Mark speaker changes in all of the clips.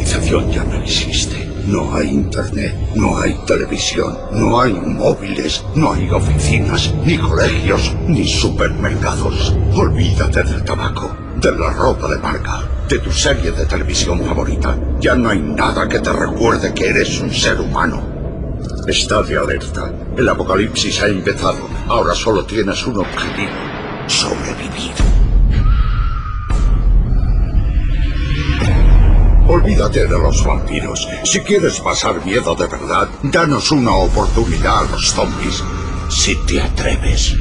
Speaker 1: civilización ya no existe. No hay internet, no hay televisión, no hay móviles, no hay oficinas, ni colegios, ni supermercados. Olvídate del tabaco, de la ropa de marca, de tu serie de televisión favorita. Ya no hay nada que te recuerde que eres un ser humano. Estate alerta. El apocalipsis ha empezado. Ahora solo tienes un objetivo: sobrevivir. Olvídate de los vampiros. Si quieres pasar miedo de verdad, danos una oportunidad a los zombies. Si te atreves.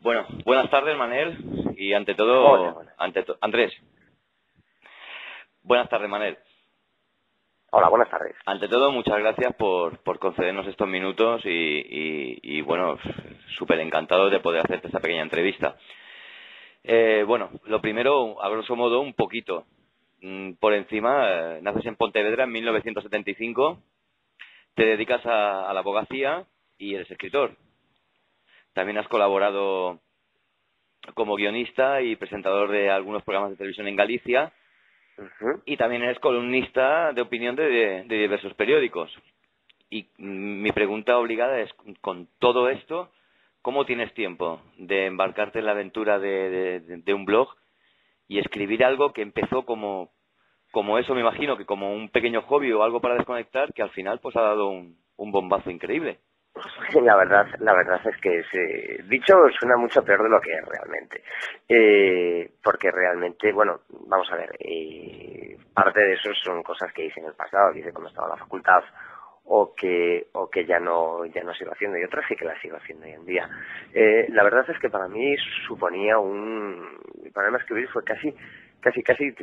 Speaker 2: Bueno, buenas tardes, Manel, y ante todo, Andrés. Buenas tardes, Manel.
Speaker 3: Hola, buenas tardes.
Speaker 2: Ante todo, muchas gracias por concedernos estos minutos y bueno, súper encantado de poder hacerte esta pequeña entrevista. Bueno, lo primero, a grosso modo, un poquito por encima, naces en Pontevedra en 1975, te dedicas a la abogacía y eres escritor. También has colaborado como guionista y presentador de algunos programas de televisión en Galicia. Y también eres columnista de opinión de diversos periódicos. Y mi pregunta obligada es, con todo esto, ¿cómo tienes tiempo de embarcarte en la aventura de un blog y escribir algo que empezó como eso, me imagino, que como un pequeño hobby o algo para desconectar, que al final pues ha dado un bombazo increíble?
Speaker 3: La verdad es que dicho suena mucho peor de lo que es realmente. Porque realmente, bueno, vamos a ver, parte de eso son cosas que hice en el pasado, que hice cuando estaba en la facultad, o que ya no sigo haciendo, y otras sí que las sigo haciendo hoy en día. La verdad es que para mí suponía para mí escribir fue casi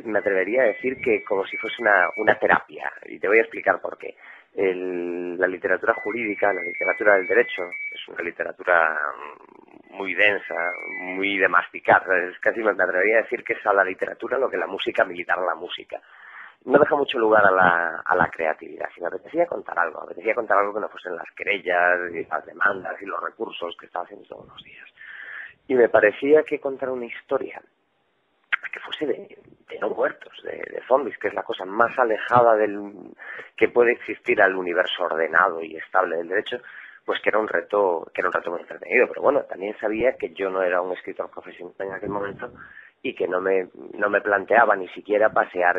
Speaker 3: me atrevería a decir que como si fuese una terapia, y te voy a explicar por qué. La literatura jurídica, la literatura del derecho, es una literatura muy densa, muy de masticar. Es casi me atrevería a decir que es a la literatura lo que la música militar a la música. No deja mucho lugar a la creatividad. Si me apetecía contar algo que no fuesen las querellas y las demandas y los recursos que estaba haciendo todos los días. Y me parecía que contar una historia que fuese de no muertos, de zombies, que es la cosa más alejada que puede existir al universo ordenado y estable del derecho, pues que era un reto muy entretenido. Pero bueno, también sabía que yo no era un escritor profesional en aquel momento y que no me planteaba ni siquiera pasear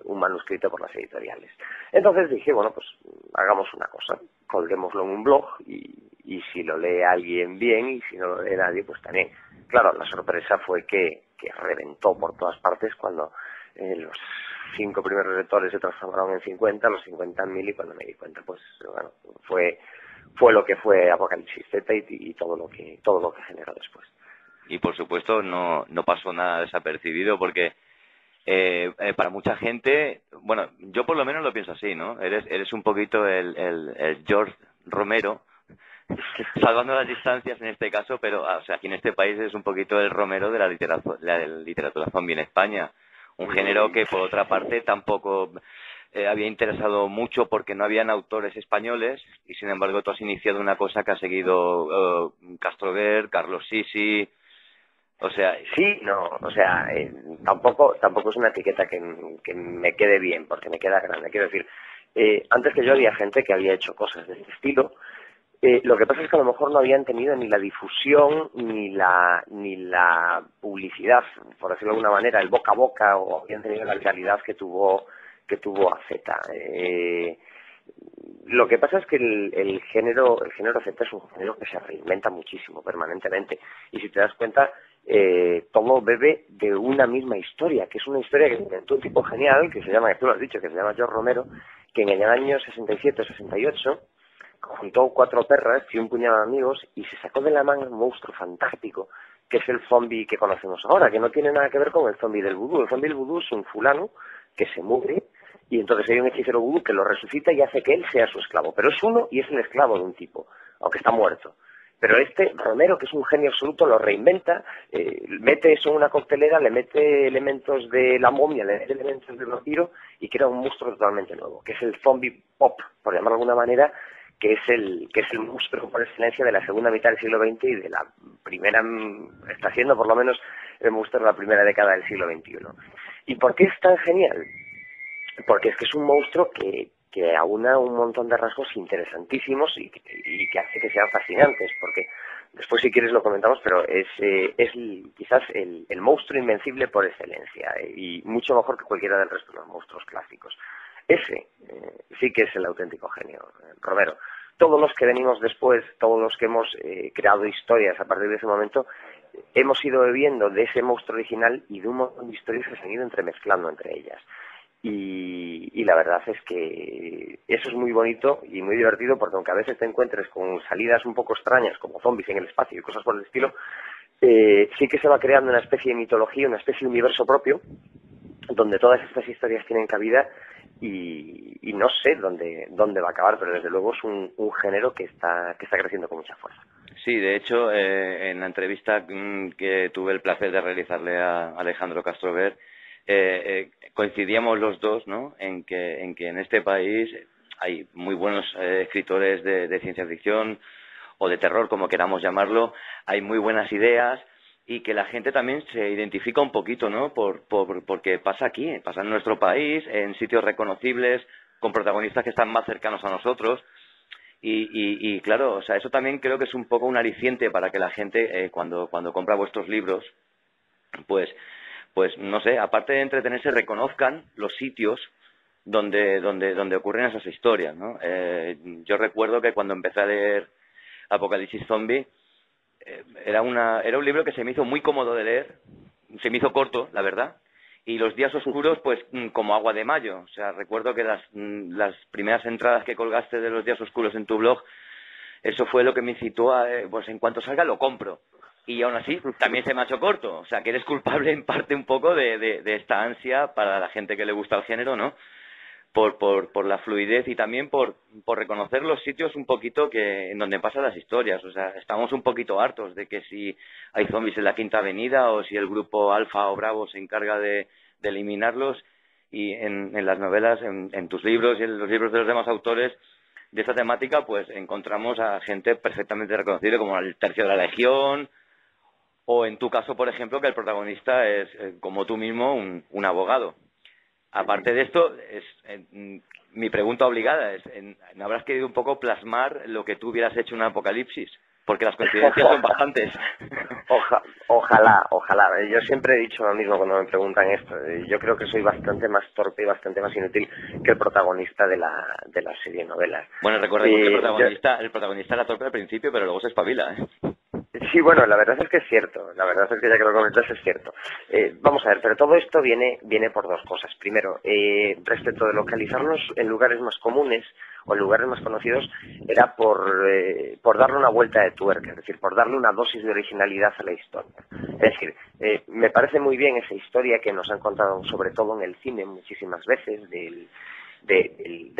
Speaker 3: un manuscrito por las editoriales. Entonces dije, bueno, pues hagamos una cosa, colguémoslo en un blog y si lo lee alguien bien, y si no lo lee nadie, pues también. Claro, la sorpresa fue que reventó por todas partes cuando los 5 primeros lectores se transformaron en 50, los 50 en 1000, y cuando me di cuenta, pues bueno, fue lo que fue Apocalipsis Z y todo lo que generó después.
Speaker 2: Y por supuesto no pasó nada desapercibido, porque para mucha gente, bueno, yo por lo menos lo pienso así, ¿no? Eres un poquito el George Romero, salvando las distancias en este caso, pero o sea, aquí en este país es un poquito el Romero de la literatura zombie en España, un género que por otra parte tampoco había interesado mucho porque no habían autores españoles, y sin embargo tú has iniciado una cosa que ha seguido Castroguer, Carlos Sisi, o sea...
Speaker 3: Sí, no, o sea, tampoco es una etiqueta que me quede bien, porque me queda grande. Quiero decir, antes que yo había gente que había hecho cosas de este estilo. Lo que pasa es que a lo mejor no habían tenido ni la difusión ni la publicidad, por decirlo de alguna manera, el boca a boca, o habían tenido la viralidad que tuvo AZ. Lo que pasa es que el género Z es un género que se reinventa muchísimo, permanentemente, y si te das cuenta, todo bebe de una misma historia, que es una historia que inventó un tipo genial, que tú lo has dicho, que se llama George Romero, que en el año 67-68 juntó 4 perras y un puñado de amigos y se sacó de la manga un monstruo fantástico, que es el zombie que conocemos ahora, que no tiene nada que ver con el zombie del vudú. El zombie del vudú es un fulano que se muere y entonces hay un hechicero vudú que lo resucita y hace que él sea su esclavo. Pero es uno y es el esclavo de un tipo, aunque está muerto. Pero Romero, que es un genio absoluto, lo reinventa, mete eso en una coctelera, le mete elementos de la momia, le mete elementos del vampiro y crea un monstruo totalmente nuevo, que es el zombie pop, por llamarlo de alguna manera, que es el monstruo por excelencia de la segunda mitad del siglo XX y de la primera, está siendo por lo menos el monstruo de la primera década del siglo XXI. ¿Y por qué es tan genial? Porque es que es un monstruo que aúna un montón de rasgos interesantísimos y que hace que sean fascinantes, porque después si quieres lo comentamos, pero es quizás el monstruo invencible por excelencia y mucho mejor que cualquiera del resto de los monstruos clásicos. Ese sí que es el auténtico genio, Romero. Todos los que venimos después, todos los que hemos creado historias a partir de ese momento, hemos ido bebiendo de ese monstruo original y de un montón de historias que se han ido entremezclando entre ellas. Y la verdad es que eso es muy bonito y muy divertido, porque aunque a veces te encuentres con salidas un poco extrañas, como zombies en el espacio y cosas por el estilo, sí que se va creando una especie de mitología, una especie de universo propio, donde todas estas historias tienen cabida y no sé dónde va a acabar, pero desde luego es un género que está creciendo con mucha fuerza.
Speaker 2: Sí, de hecho, en la entrevista que tuve el placer de realizarle a Alejandro Castrover, coincidíamos los dos, ¿no?, en que en este país hay muy buenos escritores de ciencia ficción o de terror, como queramos llamarlo, hay muy buenas ideas y que la gente también se identifica un poquito, ¿no?, porque pasa aquí, pasa en nuestro país, en sitios reconocibles, con protagonistas que están más cercanos a nosotros. Y claro, o sea, eso también creo que es un poco un aliciente para que la gente, cuando compra vuestros libros, pues no sé, aparte de entretenerse, reconozcan los sitios donde ocurren esas historias, ¿no? Yo recuerdo que cuando empecé a leer Apocalipsis Zombie, era un libro que se me hizo muy cómodo de leer, se me hizo corto, la verdad, y los días oscuros, pues como agua de mayo. O sea, recuerdo que las primeras entradas que colgaste de los días oscuros en tu blog, eso fue lo que me incitó a, pues en cuanto salga lo compro. Y aún así, también se me ha hecho corto. O sea, que eres culpable en parte un poco de esta ansia para la gente que le gusta el género, ¿no? Por la fluidez y también por reconocer los sitios un poquito en donde pasan las historias. O sea, estamos un poquito hartos de que si hay zombies en la Quinta Avenida o si el grupo Alfa o Bravo se encarga de eliminarlos. Y en las novelas, en tus libros y en los libros de los demás autores de esta temática, pues encontramos a gente perfectamente reconocible como el Tercio de la Legión, o en tu caso, por ejemplo, que el protagonista es, como tú mismo, un abogado. Aparte de esto, mi pregunta obligada es, ¿no habrás querido un poco plasmar lo que tú hubieras hecho en un apocalipsis? Porque las coincidencias son bastantes.
Speaker 3: Ojalá. Yo siempre he dicho lo mismo cuando me preguntan esto. Yo creo que soy bastante más torpe y bastante más inútil que el protagonista de la serie de novelas.
Speaker 2: Bueno, recordemos que el protagonista era torpe al principio, pero luego se espabila, ¿eh?
Speaker 3: Sí, bueno, la verdad es que es cierto. La verdad es que ya que lo comentas es cierto. Vamos a ver, pero todo esto viene por dos cosas. Primero, respecto de localizarnos en lugares más comunes o en lugares más conocidos, era por darle una vuelta de tuerca, es decir, por darle una dosis de originalidad a la historia. Es decir, me parece muy bien esa historia que nos han contado, sobre todo en el cine, muchísimas veces, del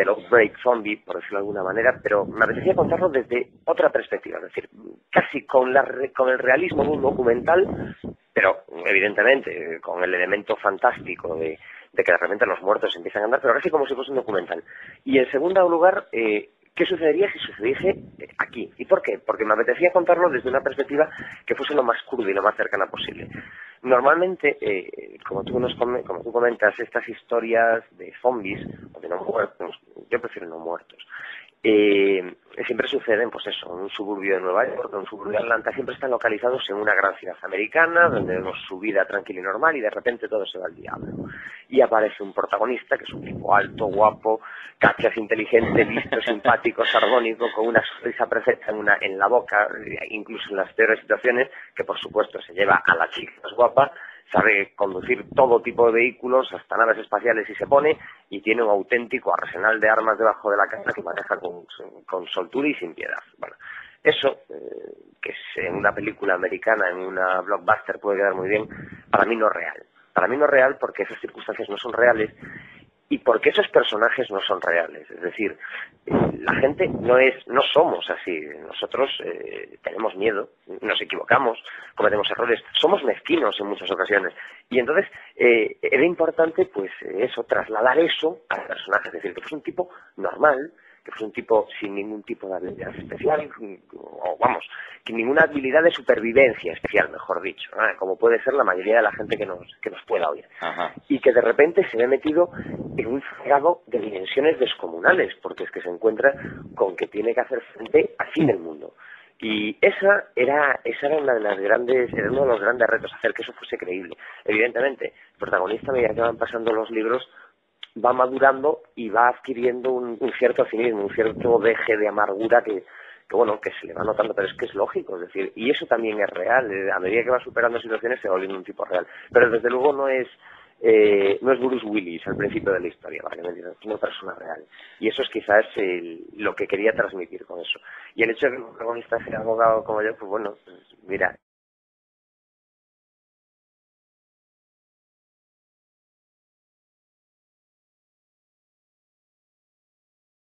Speaker 3: outbreak zombie, por decirlo de alguna manera, pero me apetecía contarlo desde otra perspectiva, es decir, casi con el realismo de un documental, pero evidentemente con el elemento fantástico de que de repente los muertos empiezan a andar, pero casi como si fuese un documental. Y en segundo lugar, ¿qué sucedería si sucediese aquí? ¿Y por qué? Porque me apetecía contarlo desde una perspectiva que fuese lo más cruda y lo más cercana posible. Normalmente, como tú comentas, estas historias de zombies, o de no muertos, yo prefiero no muertos, siempre suceden, pues eso, en un suburbio de Nueva York, en un suburbio de Atlanta, siempre están localizados en una gran ciudad americana, donde vemos su vida tranquila y normal, y de repente todo se va al diablo. Y aparece un protagonista, que es un tipo alto, guapo, cachas, inteligente, listo, simpático, sardónico, con una sonrisa perfecta en la boca, incluso en las peores situaciones, que por supuesto se lleva a la chica más guapa, sabe conducir todo tipo de vehículos, hasta naves espaciales si se pone, y tiene un auténtico arsenal de armas debajo de la casa que maneja con soltura y sin piedad. Bueno, eso, que en una película americana, en una blockbuster puede quedar muy bien, para mí no es real. Para mí no es real porque esas circunstancias no son reales y porque esos personajes no son reales. Es decir, la gente no somos así. Nosotros tenemos miedo, nos equivocamos, cometemos errores, somos mezquinos en muchas ocasiones. Y entonces era importante, pues eso, trasladar eso al personaje. Es decir, que es un tipo normal, que es un tipo sin ningún tipo de habilidad especial, o vamos, sin ninguna habilidad de supervivencia especial, mejor dicho, ¿no? Como puede ser la mayoría de la gente que nos pueda oír.
Speaker 2: Ajá.
Speaker 3: Y que de repente se ve metido en un fregado de dimensiones descomunales, porque es que se encuentra con que tiene que hacer frente al fin del mundo. Y esa era una de las grandes, era uno de los grandes retos, hacer que eso fuese creíble. Evidentemente, el protagonista, a medida que van pasando los libros, va madurando y va adquiriendo un cierto cinismo, un cierto deje de amargura que bueno, que se le va notando, pero es que es lógico, es decir, y eso también es real. A medida que va superando situaciones se va volviendo un tipo real. Pero desde luego no es Bruce Willis al principio de la historia, ¿vale? Es una persona real. Y eso es quizás lo que quería transmitir con eso. Y el hecho de que el protagonista sea abogado como yo, pues bueno, pues mira,